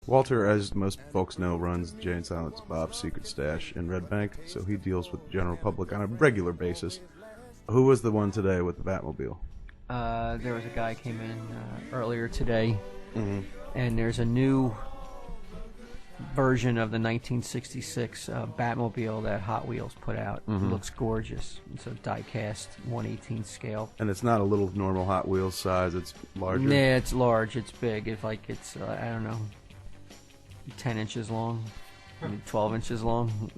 Walter, as most folks know, runs Jay and Silent Bob's Secret Stash in Red Bank, so he deals with the general public on a regular basis. Who was the one today with the Batmobile? There was a guy came in earlier today, and there's a new version of the 1966 Batmobile that Hot Wheels put out. It looks gorgeous. It's a die-cast 1/18 scale. And it's not a little normal Hot Wheels size, it's larger? Yeah, it's large. It's big. It's like it's, I don't know, 10 inches long, 12 inches long.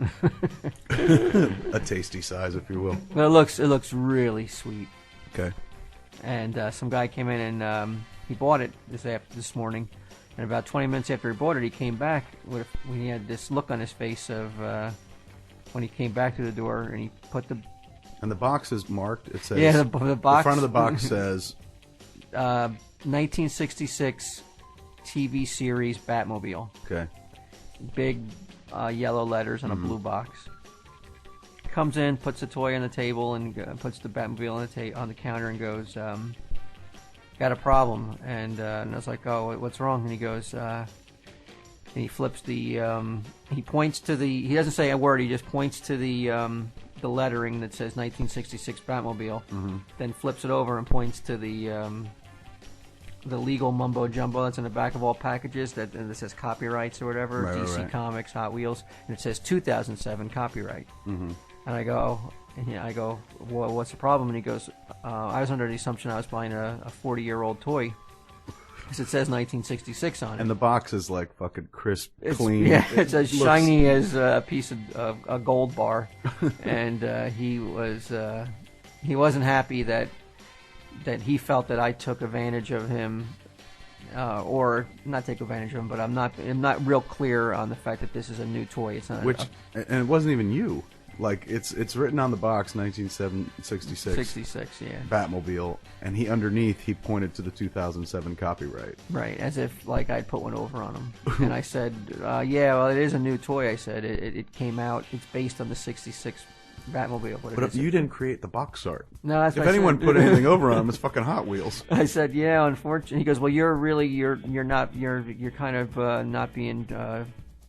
A tasty size, if you will. Well, it looks really sweet. Okay. And some guy came in and he bought it this morning. And about 20 minutes after he bought it, he came back when he had this look on his face of when he came back to the door and he put the... And the box is marked. It says... Yeah, the box... The front of the box says... 1966 TV series Batmobile. Okay. Big yellow letters on a blue box. Comes in, puts the toy on the table, and puts the Batmobile on the counter and goes... got a problem, and I was like, oh, what's wrong? And he goes, and he flips the, he points to the, he doesn't say a word, he just points to the lettering that says 1966 Batmobile, then flips it over and points to the legal mumbo jumbo that's in the back of all packages that says copyrights or whatever, right, DC right. Comics, Hot Wheels, and it says 2007 copyright. And I go, well, what's the problem? And he goes, I was under the assumption I was buying a 40-year-old toy because it says 1966 on it. And the box is like fucking crisp, clean. Yeah, it's as shiny as a piece of a gold bar. And he wasn't happy that he felt that I took advantage of him, or not take advantage of him, but I'm not real clear on the fact that this is a new toy. It's not. And it wasn't even you. Like, it's written on the box, 1966. 66, yeah. Batmobile, and he pointed to the 2007 copyright. Right, as if, like, I'd put one over on him. And I said, yeah, well, it is a new toy, I said. It came out, it's based on the 66 Batmobile. But you didn't create the box art. No, that's what If anyone put anything over on them, it's fucking Hot Wheels. I said, yeah, unfortunately. He goes, well, you're kind of not being...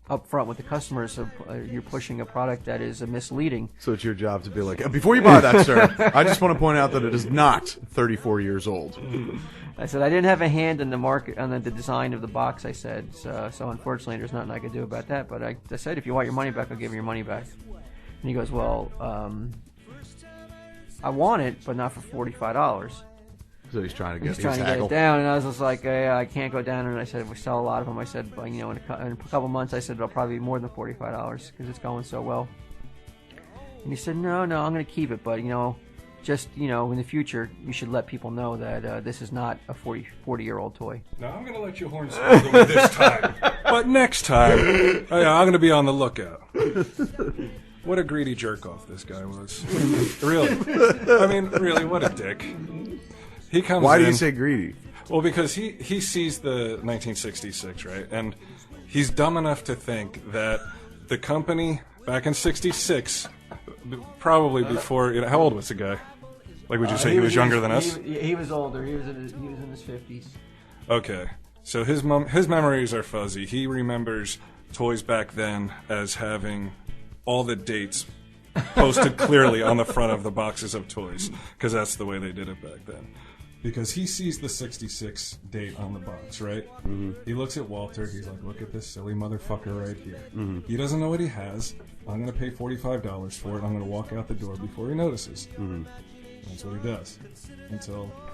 up front with the customers, so you're pushing a product that is misleading. So it's your job to be like, before you buy that, sir, I just want to point out that it is not 34 years old. I said, I didn't have a hand in the market, on the design of the box, I said, so unfortunately there's nothing I could do about that, but I said, if you want your money back, I'll give you your money back. And he goes, well, I want it, but not for $45. So he's trying to get it down, and I was just like, I can't go down. And I said, if we sell a lot of them, I said, in a couple months, I said, it'll probably be more than $45 because it's going so well. And he said, no, I'm going to keep it, but just in the future, you should let people know that this is not a 40-year-old toy. Now I'm going to let you hornswoggle me this time, but next time, I'm going to be on the lookout. What a greedy jerk off this guy was. Really, I mean, really, what a dick. He comes Why in, do you say greedy? Well, because he sees the 1966, right? And he's dumb enough to think that the company back in 66, probably before, how old was the guy? Like, would you say he was younger than us? He was older. He was in his 50s. Okay. So his memories are fuzzy. He remembers toys back then as having all the dates posted clearly on the front of the boxes of toys, because that's the way they did it back then. Because he sees the 66 date on the box, right? He looks at Walter. He's like, look at this silly motherfucker right here. He doesn't know what he has. I'm going to pay $45 for it. I'm going to walk out the door before he notices. That's what he does.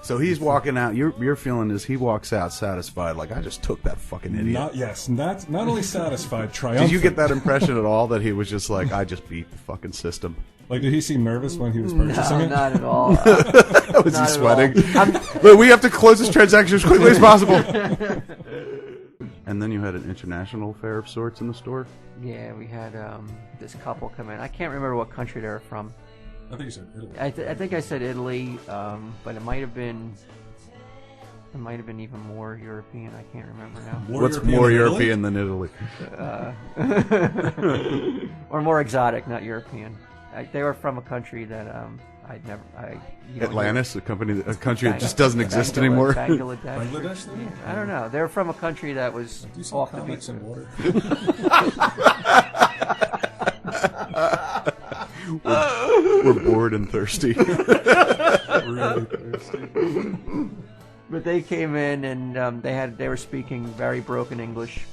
So he's walking out. Your feeling is he walks out satisfied, like, I just took that fucking idiot. Not only satisfied, triumphant. Did you get that impression at all that he was just like, I just beat the fucking system? Like, did he seem nervous when he was purchasing it? No, not at all. Was he sweating? But we have to close this transaction as quickly as possible. And then you had an international affair of sorts in the store? Yeah, we had this couple come in. I can't remember what country they were from. I think you said Italy. I think I said Italy, but it might have been even more European. I can't remember now. What's more European than Italy? Or more exotic, not European. They were from a country that Atlantis, a country that just doesn't exist anymore. Bangladesh? Yeah, I don't know. They're from a country that was off the beat. In water. We're bored and thirsty. Really thirsty. But they came in and they were speaking very broken English,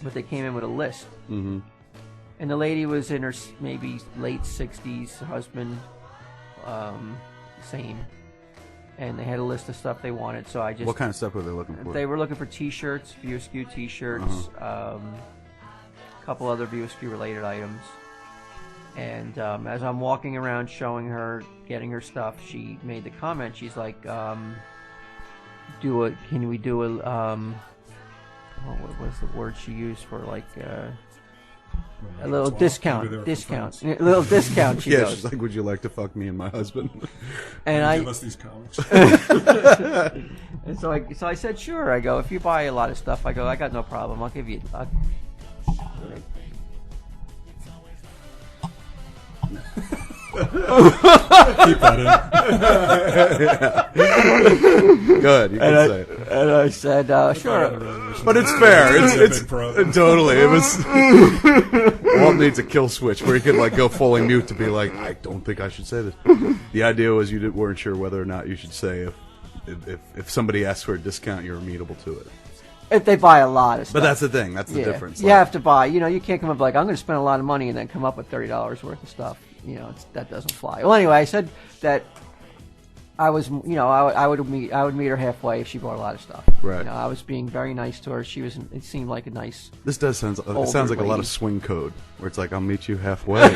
but they came in with a list. Mm-hmm. And the lady was in her maybe late 60s, husband, same. And they had a list of stuff they wanted, so I just... What kind of stuff were they looking for? They were looking for T-shirts, View Askew T-shirts, a couple other View Askew related items. And as I'm walking around showing her, getting her stuff, she made the comment, she's like, can we do a, what was the word she used for, like... a little discount. A little discount, she goes. She's like, would you like to fuck me and my husband? And give us these comics. And so I said, sure. I go, if you buy a lot of stuff, I go, I got no problem. I'll give you... Keep that in. Good, you can say it. And I said, sure. But it's fair. It's totally. It was... Walt needs a kill switch where he could like go fully mute to be like, I don't think I should say this. The idea was you weren't sure whether or not you should say if somebody asks for a discount, you're amenable to it. If they buy a lot of stuff. But that's the thing. That's the difference. You have to buy. You can't come up like, I'm going to spend a lot of money and then come up with $30 worth of stuff. That doesn't fly. Well, anyway, I said that I was, I would meet her halfway if she bought a lot of stuff. Right. I was being very nice to her. It seemed like a nice. This sounds like a lot of swing code where it's like, I'll meet you halfway.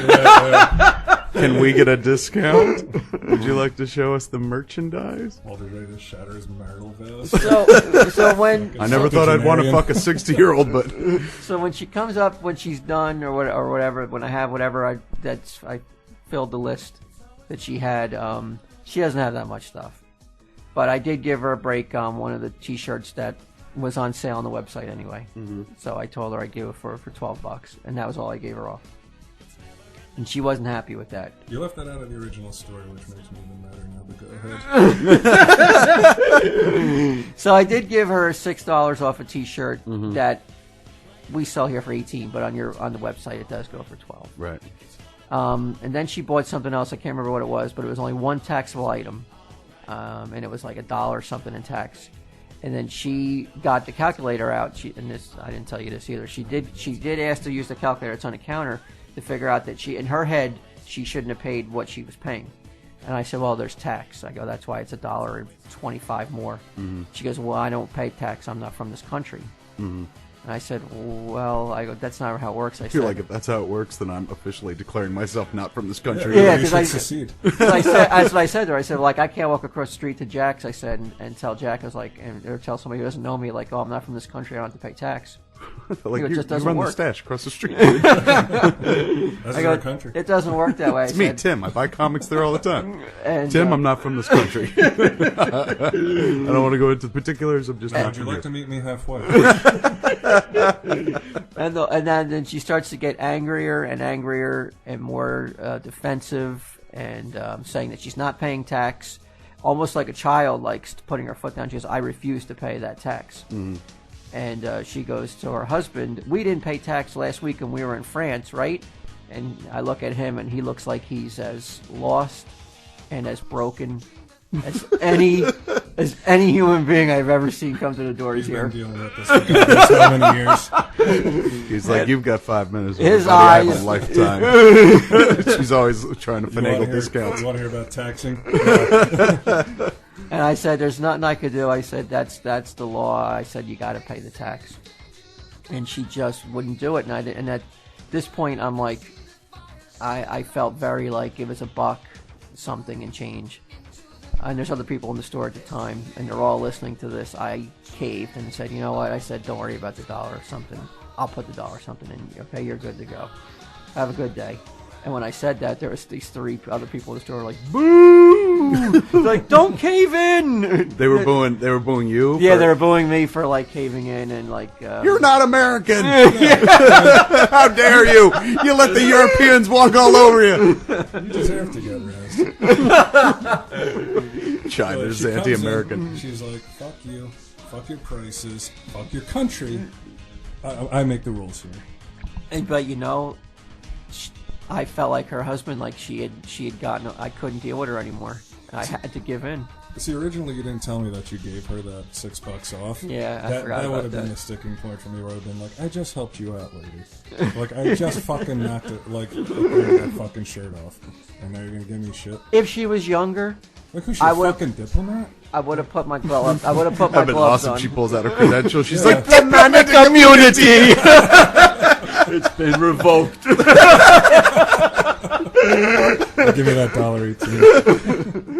Can we get a discount? Would you like to show us the merchandise? Walter's ready to shatter his marital vows. So when I never thought I'd want to fuck a 60-year-old, but so when she comes up, when she's done or whatever, when I have whatever, I filled the list that she had. She doesn't have that much stuff, but I did give her a break on one of the T-shirts that was on sale on the website anyway. Mm-hmm. So I told her I'd give it for $12, and that was all I gave her off. And she wasn't happy with that. You left that out of the original story, which makes me even madder now, but go ahead. So I did give her $6 off a T-shirt that we sell here for $18, but on the website it does go for $12. Right. And then she bought something else. I can't remember what it was, but it was only one taxable item, and it was like $1 or something in tax. And then she got the calculator out. I didn't tell you this either. She did ask to use the calculator. It's on the counter to figure out that in her head, she shouldn't have paid what she was paying. And I said, well, there's tax. I go, that's why it's $1.25 more. Mm-hmm. She goes, well, I don't pay tax. I'm not from this country. Mm-hmm. And I said, well, that's not how it works. I feel like if that's how it works, then I'm officially declaring myself not from this country. Yeah, because that's what I said to her. I said, like, I can't walk across the street to Jack's, I said, and tell Jack, I was like, or tell somebody who doesn't know me, like, oh, I'm not from this country, I don't have to pay tax. Like, it just doesn't run work. the stash across the street. That's our country. It doesn't work that way. It's me, Tim. I buy comics there all the time. And, Tim, I'm not from this country. I don't want to go into particulars. I'm just not. Would you like to meet me halfway? And then she starts to get angrier and more defensive, and saying that she's not paying tax, almost like a child, like putting her foot down. She goes, I refuse to pay that tax. Mm. And she goes to her husband, we didn't pay tax last week and we were in France, right? And I look at him and he looks like he's as lost and as broken as any human being I've ever seen come to the doors here. He's been dealing with this for so many years. He's like, you've got 5 minutes. His eyes. eyes. I have a lifetime. She's always trying to finagle discounts. You want to hear about taxing? And I said, there's nothing I could do. I said, that's the law. I said, you got to pay the tax. And she just wouldn't do it. And at this point, I'm like, I felt very like it was $1 something and change. And there's other people in the store at the time, and they're all listening to this. I caved and said, you know what? I said, don't worry about the $1 or something. I'll put the $1 or something in. Okay, you're good to go. Have a good day. And when I said that, there was these 3 other people in the store like, boo! Like, don't cave in! They were booing you? Yeah, they were booing me for, like, caving in and, like... You're not American! How dare you! You let the Europeans walk all over you! You deserve to get raised. prices. China's She comes anti-American. in, she's like, fuck you, fuck your prices, fuck your country. I make the rules here. But I felt like her husband, like she had gotten. I couldn't deal with her anymore. I had to give in. See, originally you didn't tell me that you gave her that $6 off. Yeah, I forgot that about would have that. been the sticking point for me, where I would have been like, I just helped you out, lady. Like, I just fucking knocked it, like, that fucking shirt off. And now you're gonna give me shit? If she was younger, Like, who's she, a fucking diplomat? I would have put my glove. I would have put my That'd been gloves awesome. on. She pulls out her credentials. She's Yeah. like, the man of the community. It's been revoked. Give me that $1.18.